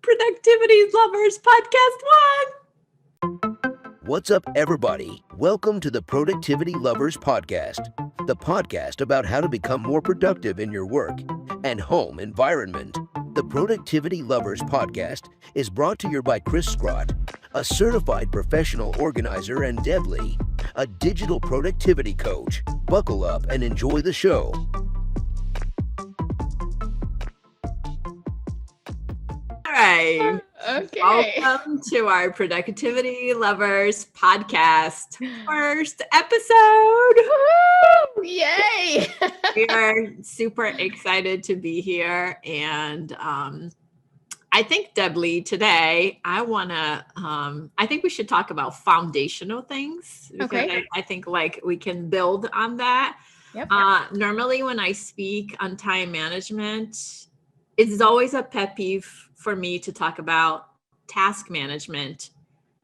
Productivity Lovers Podcast 1. What's up, everybody? Welcome to the Productivity Lovers Podcast, the podcast about how to become more productive in your work and home environment. The Productivity Lovers Podcast is brought to you by Cris, a certified professional organizer, and Deb, a digital productivity coach. Buckle up and enjoy the show. All right. Okay. Welcome to our Productivity Lovers Podcast first episode. Woo! Yay! We are super excited to be here. And I think, Deb Lee, today I think we should talk about foundational things. Okay. I think like we can build on that. Yep. Normally when I speak on time management, it's always a pet peeve for me to talk about task management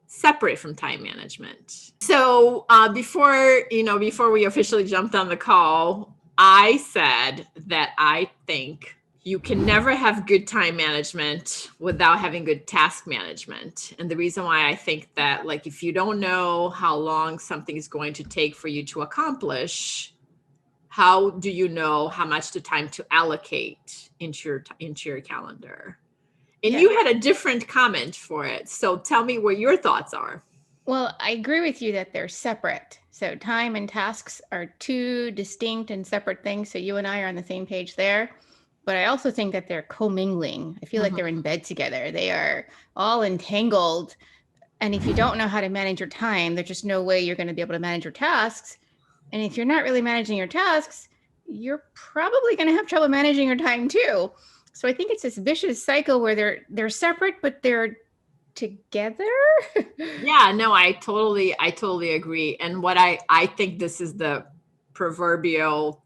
separate from time management. So before we officially jumped on the call, I said that I think you can never have good time management without having good task management. And the reason why I think that, like, if you don't know how long something is going to take for you to accomplish, how do you know how much the time to allocate into your calendar? And you had a different comment for it. So tell me what your thoughts are. Well, I agree with you that they're separate. So time and tasks are two distinct and separate things. So you and I are on the same page there. But I also think that they're commingling. I feel like they're in bed together. They are all entangled. And if you don't know how to manage your time, there's just no way you're going to be able to manage your tasks. And if you're not really managing your tasks, you're probably going to have trouble managing your time too. So I think it's this vicious cycle where they're separate, but they're together. Yeah, no, I totally agree. And what I think this is the proverbial,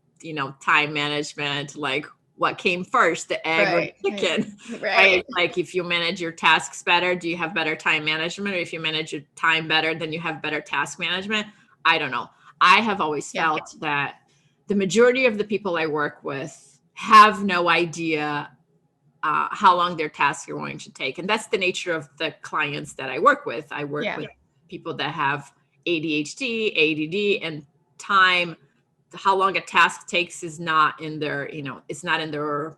time management, like what came first, the egg or the chicken, right? Like if you manage your tasks better, do you have better time management? Or if you manage your time better, then you have better task management? I don't know. I have always felt that the majority of the people I work with have no idea how long their tasks are going to take. And that's the nature of the clients that I work with. I work with people that have ADHD, ADD, and time. How long a task takes is not in their, it's not in their,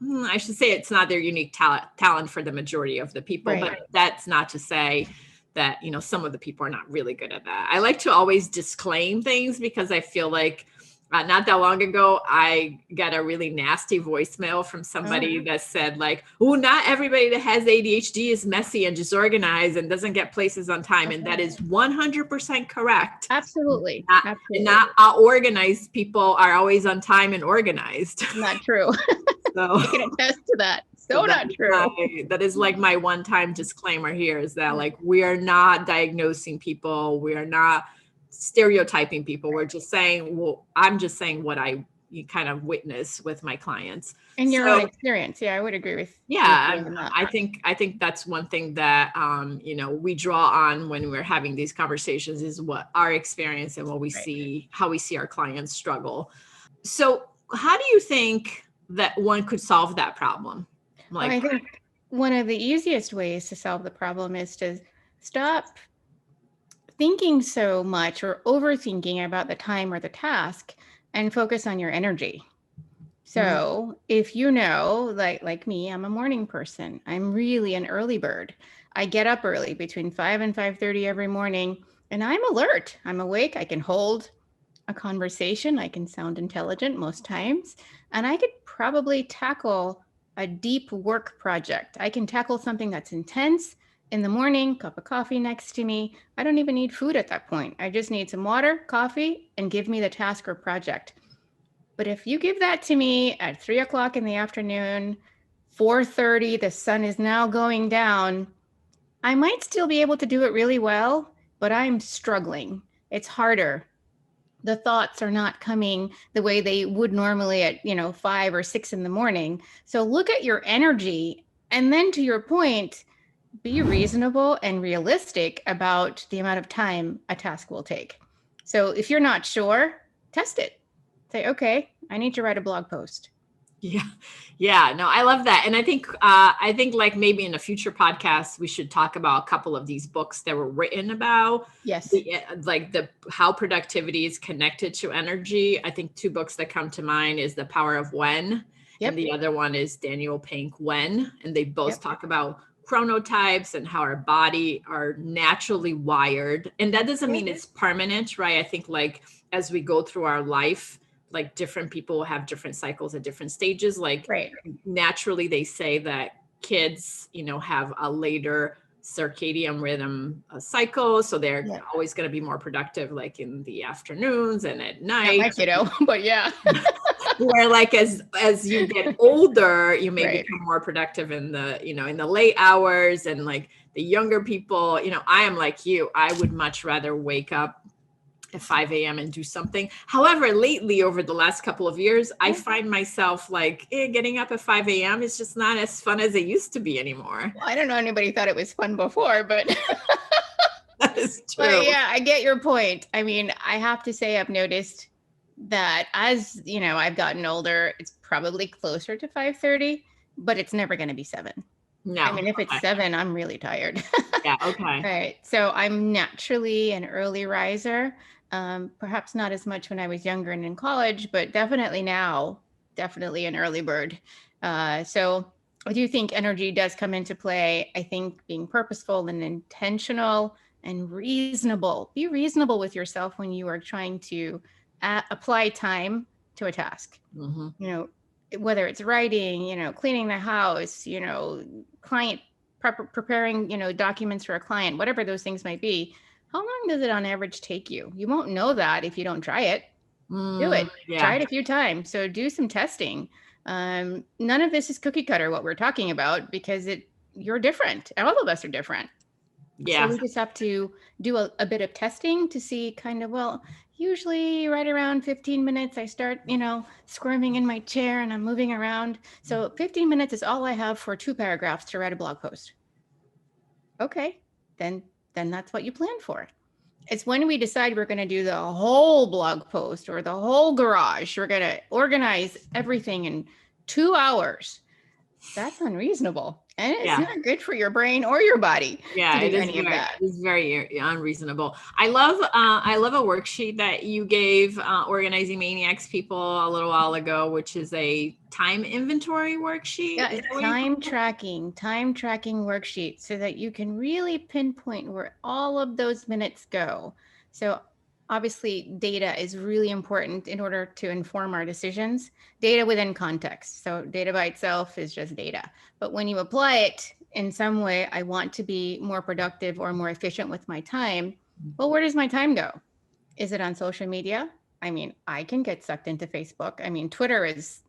I should say it's not their unique talent for the majority of the people. Right. But that's not to say that, some of the people are not really good at that. I like to always disclaim things because I feel like not that long ago, I got a really nasty voicemail from somebody that said like, oh, not everybody that has ADHD is messy and disorganized and doesn't get places on time. And that is 100% correct. Absolutely. Not organized people are always on time and organized. Not true. So I can attest to that. So not true. That is like my one-time disclaimer here is that like, we are not diagnosing people. We are not stereotyping people. We're just saying, I'm just saying what I kind of witness with my clients. And your own experience. Yeah, I would agree with. I think that's one thing that, we draw on when we're having these conversations is what our experience and what we see, how we see our clients struggle. So how do you think that one could solve that problem? Well, I think one of the easiest ways to solve the problem is to stop thinking so much or overthinking about the time or the task and focus on your energy. So if like me, I'm a morning person. I'm really an early bird. I get up early between 5 and 5:30 every morning, and I'm alert. I'm awake. I can hold a conversation. I can sound intelligent most times, and I could probably tackle a deep work project. I can tackle something that's intense in the morning, cup of coffee next to me. I don't even need food at that point. I just need some water, coffee, and give me the task or project. But if you give that to me at 3:00 in the afternoon, 4:30, the sun is now going down, I might still be able to do it really well, but I'm struggling. It's harder. The thoughts are not coming the way they would normally at, 5 or 6 in the morning. So look at your energy. And then to your point, be reasonable and realistic about the amount of time a task will take. So if you're not sure, test it. Say, okay, I need to write a blog post. Yeah. No, I love that. And I think like maybe in a future podcast, we should talk about a couple of these books that were written about Yes. how productivity is connected to energy. I think two books that come to mind is The Power of When. Yep. And the other one is Daniel Pink When. And they both talk about chronotypes and how our body are naturally wired. And that doesn't mean it's permanent, right? I think like as we go through our life, like different people have different cycles at different stages. Like naturally they say that kids, have a later circadian rhythm cycle. So they're always going to be more productive, like in the afternoons and at night. Not my kiddo, but yeah. Where like as you get older, you may become more productive in the, in the late hours. And like the younger people, I am like you, I would much rather wake up at 5 a.m. and do something. However, lately over the last couple of years, I find myself like getting up at 5 a.m. is just not as fun as it used to be anymore. Well, I don't know anybody thought it was fun before, but that is true. But yeah, I get your point. I mean, I have to say I've noticed that as, I've gotten older, it's probably closer to 5:30, but it's never going to be 7. No. I mean, if it's 7, I'm really tired. Yeah. Okay. All right. So I'm naturally an early riser. Perhaps not as much when I was younger and in college, but definitely now, definitely an early bird. So I do think energy does come into play. I think being purposeful and intentional and reasonable, be reasonable with yourself when you are trying to apply time to a task. Mm-hmm. Whether it's writing, cleaning the house, client preparing, documents for a client, whatever those things might be. How long does it on average take you? You won't know that if you don't try it. Do it. Yeah. Try it a few times. So do some testing. None of this is cookie cutter, what we're talking about, because you're different. All of us are different. Yeah. So we just have to do a bit of testing to see kind of, usually right around 15 minutes, I start, squirming in my chair and I'm moving around. So 15 minutes is all I have for 2 paragraphs to write a blog post. Okay, then that's what you plan for. It's when we decide we're going to do the whole blog post or the whole garage, we're going to organize everything in 2 hours. That's unreasonable. And it's not good for your brain or your body. Yeah, to do any of that. It's very unreasonable. I love a worksheet that you gave Organizing Maniacs people a little while ago, which is a time inventory worksheet. Yeah, time tracking worksheet so that you can really pinpoint where all of those minutes go. So obviously data is really important in order to inform our decisions. Data within context. So data by itself is just data. But when you apply it in some way, I want to be more productive or more efficient with my time. Well, where does my time go? Is it on social media? I mean, I can get sucked into Facebook. I mean, Twitter is,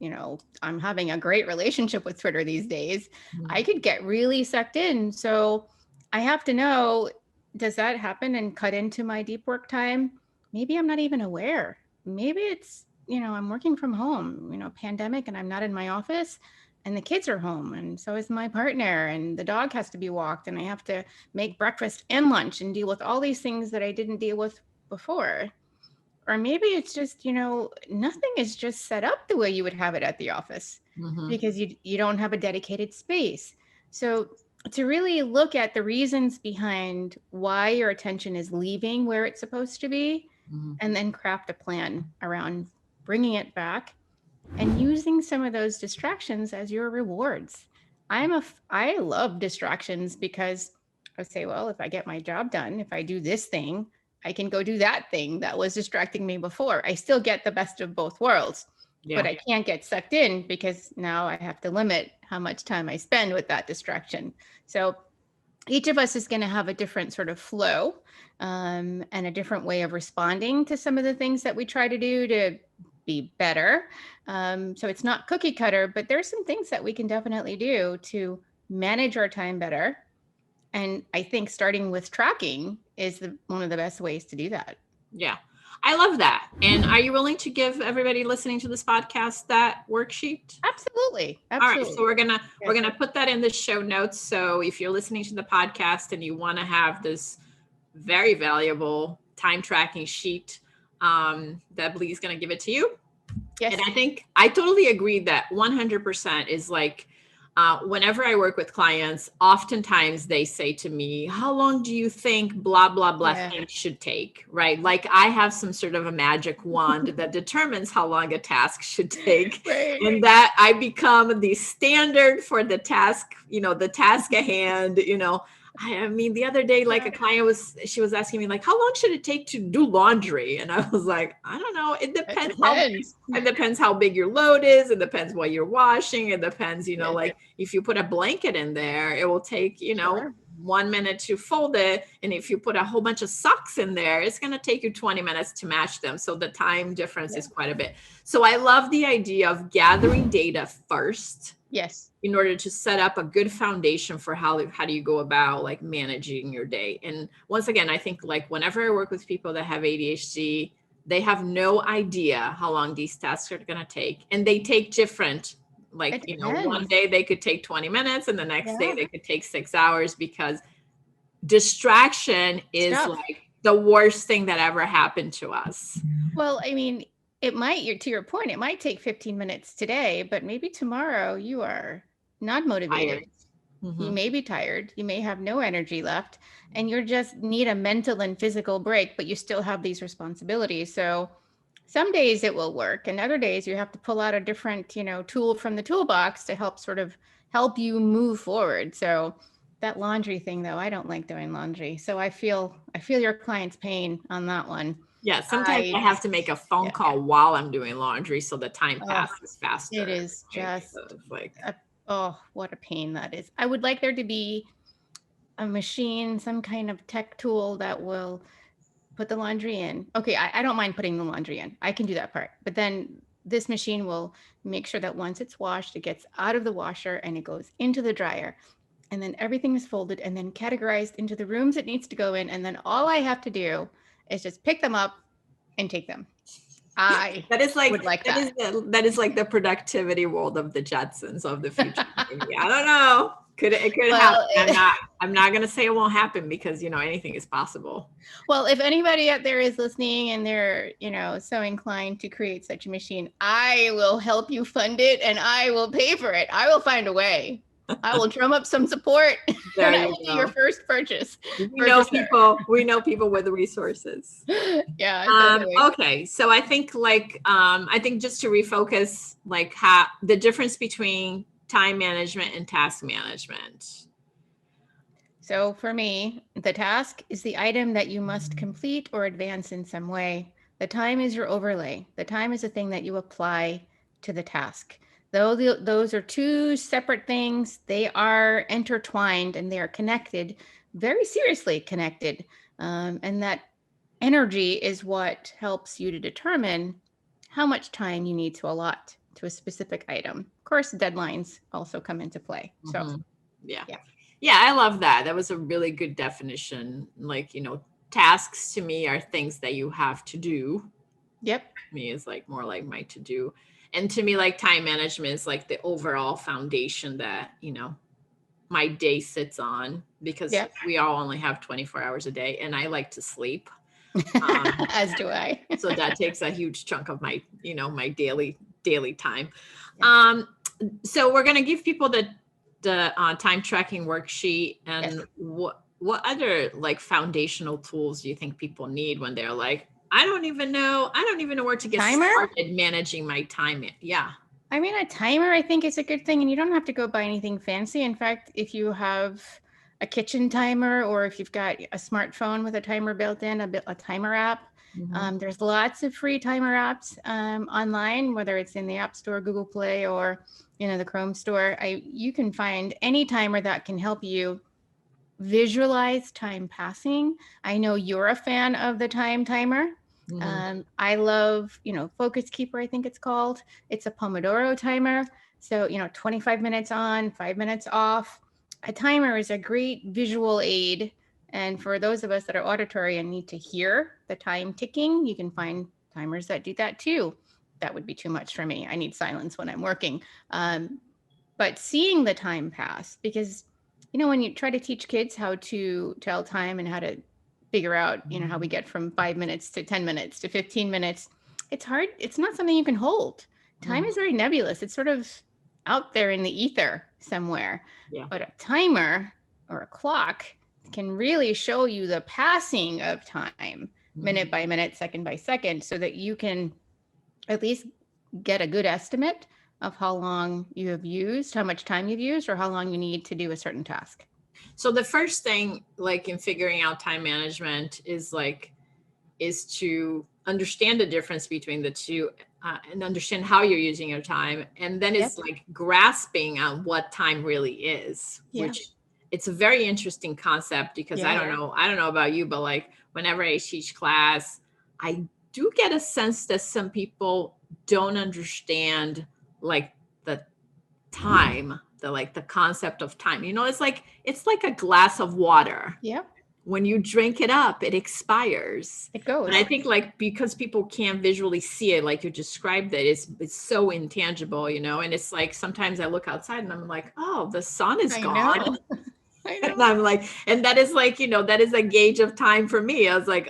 I'm having a great relationship with Twitter these days. I could get really sucked in. So I have to know, does that happen and cut into my deep work time? Maybe I'm not even aware. Maybe it's, I'm working from home, pandemic, and I'm not in my office and the kids are home. And so is my partner, and the dog has to be walked, and I have to make breakfast and lunch and deal with all these things that I didn't deal with before. Or maybe it's just, nothing is just set up the way you would have it at the office because you don't have a dedicated space. So to really look at the reasons behind why your attention is leaving where it's supposed to be, and then craft a plan around bringing it back and using some of those distractions as your rewards. I love distractions because I say, well, if I get my job done, if I do this thing, I can go do that thing that was distracting me before. I still get the best of both worlds, but I can't get sucked in because now I have to limit how much time I spend with that distraction. So each of us is going to have a different sort of flow and a different way of responding to some of the things that we try to do to be better. So it's not cookie cutter, but there's some things that we can definitely do to manage our time better. And I think starting with tracking is one of the best ways to do that. Yeah, I love that. And are you willing to give everybody listening to this podcast that worksheet? Absolutely. All right, so we're gonna put that in the show notes. So if you're listening to the podcast and you want to have this very valuable time tracking sheet, Deb Lee's gonna give it to you. Yes. And I think I totally agree that 100% is like, whenever I work with clients, oftentimes they say to me, how long do you think blah, blah, blah thing should take, right? Like I have some sort of a magic wand that determines how long a task should take. Right. And that I become the standard for the task, the task at hand, I mean, the other day, like a client she was asking me like, how long should it take to do laundry? And I was like, I don't know. It depends how big your load is. It depends what you're washing. It depends, like if you put a blanket in there, it will take, 1 minute to fold it. And if you put a whole bunch of socks in there, it's going to take you 20 minutes to match them. So the time difference is quite a bit. So I love the idea of gathering data first. Yes. In order to set up a good foundation for how do you go about like managing your day. And once again, I think like whenever I work with people that have ADHD, they have no idea how long these tasks are going to take. And they take different, like, one day they could take 20 minutes and the next day they could take 6 hours, because distraction is like the worst thing that ever happened to us. Well, I mean, it might, to your point, it might take 15 minutes today, but maybe tomorrow you are not motivated. Mm-hmm. You may be tired. You may have no energy left, and you just need a mental and physical break, but you still have these responsibilities. So some days it will work, and other days you have to pull out a different, tool from the toolbox to help you move forward. So that laundry thing, though, I don't like doing laundry. So I feel your client's pain on that one. Yeah, sometimes I have to make a phone call while I'm doing laundry so the time passes faster. It is just what a pain that is. I would like there to be a machine, some kind of tech tool that will put the laundry in. Okay, I don't mind putting the laundry in. I can do that part. But then this machine will make sure that once it's washed, it gets out of the washer and it goes into the dryer. And then everything is folded and then categorized into the rooms it needs to go in. And then all I have to do is just pick them up and take them. That is like the productivity world of the Jetsons of the future. I don't know. It could happen. I'm not going to say it won't happen, because, anything is possible. Well, if anybody out there is listening and they're, so inclined to create such a machine, I will help you fund it and I will pay for it. I will find a way. I will drum up some support. There and I will be your first purchase. We know people with resources. Yeah. Totally. Okay. So I think just to refocus, like how the difference between time management and task management. So for me, the task is the item that you must complete or advance in some way. The time is your overlay. The time is the thing that you apply to the task. Though those are two separate things, they are intertwined and they are connected, very seriously connected. And that energy is what helps you to determine how much time you need to allot to a specific item. Of course, deadlines also come into play. So, yeah, I love that. That was a really good definition. Like, tasks to me are things that you have to do. Yep. Me is like more like my to do. And to me, like time management is like the overall foundation that, my day sits on, because we all only have 24 hours a day and I like to sleep. As do I. So that takes a huge chunk of my, my daily time. Yeah. So we're going to give people the time tracking worksheet. And what other like foundational tools do you think people need when they're like, I don't even know where to get started managing my time. Yeah. I mean, a timer, I think, is a good thing. And you don't have to go buy anything fancy. In fact, if you have a kitchen timer, or if you've got a smartphone with a timer built in, a timer app, there's lots of free timer apps online, whether it's in the App Store, Google Play, or, the Chrome store. You can find any timer that can help you visualize time passing. I know you're a fan of the time timer. I love, Focus Keeper, I think it's called. It's a Pomodoro timer. So, 25 minutes on, 5 minutes off. A timer is a great visual aid. And for those of us that are auditory and need to hear the time ticking, you can find timers that do that too. That would be too much for me. I need silence when I'm working. But seeing the time pass, because when you try to teach kids how to tell time and how to figure out, how we get from 5 minutes to 10 minutes to 15 minutes, it's hard. It's not something you can hold. Time is very nebulous. It's sort of out there in the ether somewhere. Yeah. But a timer or a clock can really show you the passing of time, minute by minute, second by second, so that you can at least get a good estimate of how long you have used, how much time you've used, or how long you need to do a certain task. So the first thing, like in figuring out time management, is to understand the difference between the two, and understand how you're using your time. And then it's like grasping on what time really is, which it's a very interesting concept, because I don't know about you, but like whenever I teach class, I do get a sense that some people don't understand like the time, the concept of time. It's like a glass of water. Yeah. When you drink it up, it expires. It goes. And I think because people can't visually see it, like you described it, it's so intangible, and it's like sometimes I look outside and I'm like, oh, the sun is gone. I know. And I'm like, and that is like, that is a gauge of time for me. I was like,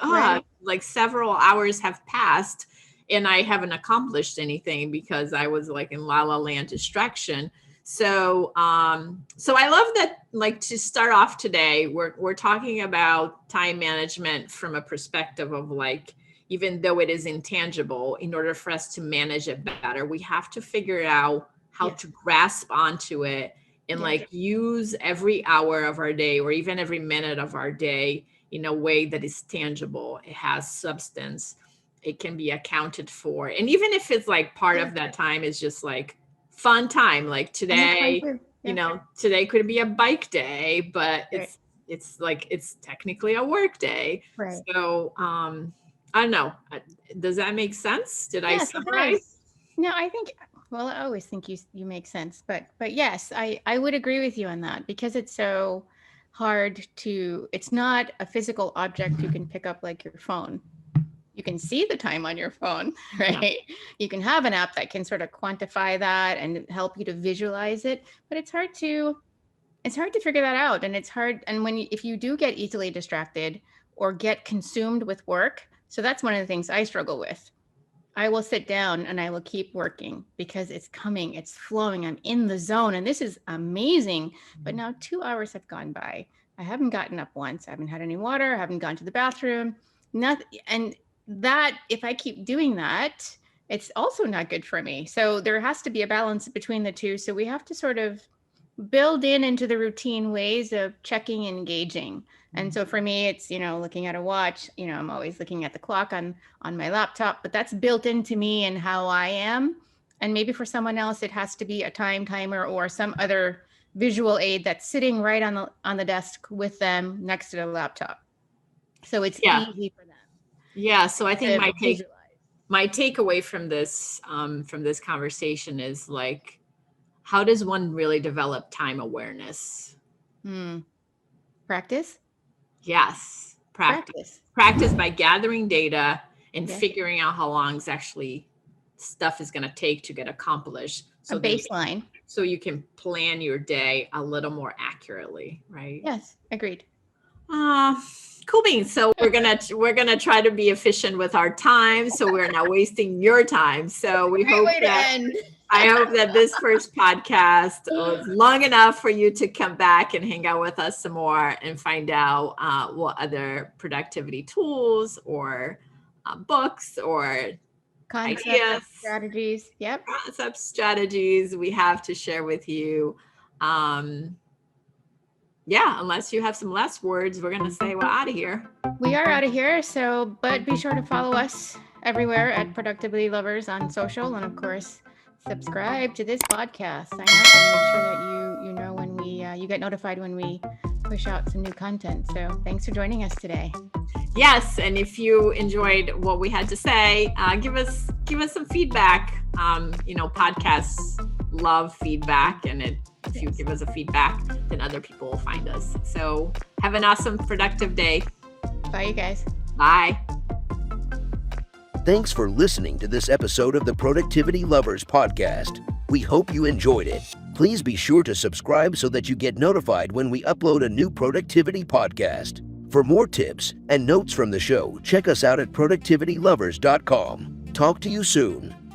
like several hours have passed and I haven't accomplished anything because I was like in la la land distraction. So I love that, like, to start off today, we're talking about time management from a perspective of like, even though it is intangible, in order for us to manage it better, we have to figure out how to grasp onto it and like use every hour of our day or even every minute of our day in a way that is tangible. It has substance. It can be accounted for. And even if it's like part of that time is just like fun time, like today, today could be a bike day, but it's like, it's technically a work day. Right. So, I don't know. Does that make sense? Did I summarize? No, I think, well, I always think you make sense, but yes, I would agree with you on that, because it's so hard it's not a physical object you can pick up like your phone. You can see the time on your phone, right? Yeah. You can have an app that can sort of quantify that and help you to visualize it, but it's hard to figure that out. And it's hard. And if you do get easily distracted or get consumed with work, so that's one of the things I struggle with. I will sit down and I will keep working because it's coming, it's flowing, I'm in the zone. And this is amazing. But now 2 hours have gone by. I haven't gotten up once. I haven't had any water. I haven't gone to the bathroom. Nothing. And that, if I keep doing that, it's also not good for me. So there has to be a balance between the two. So we have to sort of build into the routine ways of checking and engaging. And so for me, it's, looking at a watch, I'm always looking at the clock on my laptop, but that's built into me and how I am. And maybe for someone else, it has to be a timer or some other visual aid that's sitting right on the desk with them next to the laptop. So it's easy for them. Yeah. So I think my takeaway from this conversation is like, how does one really develop time awareness? Practice? Yes. Practice by gathering data and figuring out how long stuff is going to take to get accomplished. So a baseline. So you can plan your day a little more accurately, right? Yes. Agreed. Cool beans. So we're gonna try to be efficient with our time, so we're not wasting your time. So I hope that this first podcast was long enough for you to come back and hang out with us some more and find out what other productivity tools or books or ideas, strategies. Yep. Concept strategies we have to share with you. Unless you have some last words, we're going to say we're out of here. We are out of here. But be sure to follow us everywhere at Productivity Lovers on social. And of course, subscribe to this podcast. Sign up and make sure that you know when you get notified when we push out some new content. So thanks for joining us today. Yes. And if you enjoyed what we had to say, give us some feedback. Podcasts love feedback, and if you give us a feedback, then other people will find us. So have an awesome, productive day. Bye, you guys. Bye. Thanks for listening to this episode of the Productivity Lovers podcast. We hope you enjoyed it. Please be sure to subscribe so that you get notified when we upload a new productivity podcast. For more tips and notes from the show, check us out at productivitylovers.com. talk to you soon.